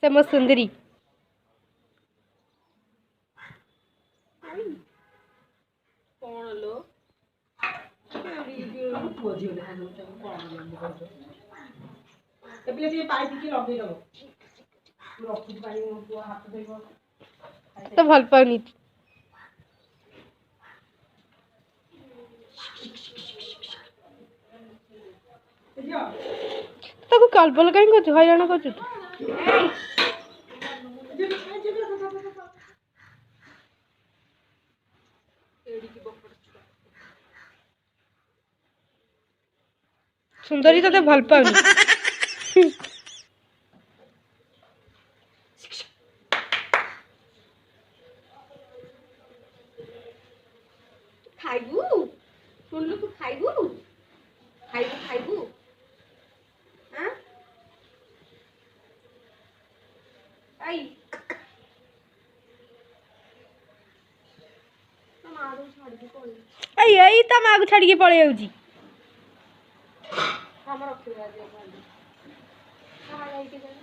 से मो सुंदरी कौन लो तो भल पाउनी ताको कल्पल कहीं कर हैरान कर सुंदरी तो भल पाउनी खाइबू सुनलु तू खाइबू खाइबू खाइबू हां आई तमारो छाड़ के पळे आई ता मागु छाड़ी के पळे आउजी हम रखे दे कहां जाई के जाने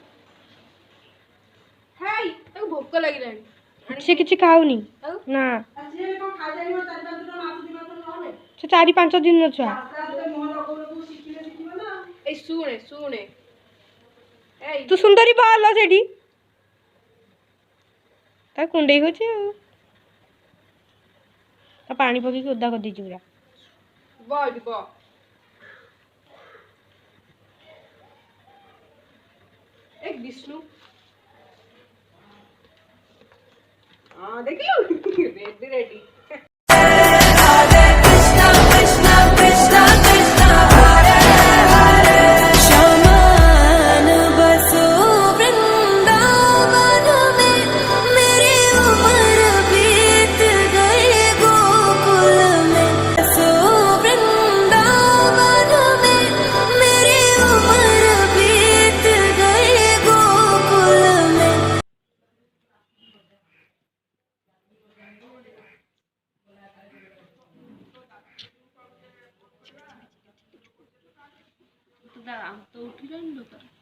हाय तो भूख लागिलानी से किसी खाऊनी ना से 4-5 दिन छुआ शुणे शुणे तू सुंदरी बाल सेठी कुंडई हो पानी पक ओदा कर दीजिए पूरा एक विष्णु हाँ देखियो रेडी रेडी तो उठी जाएंगे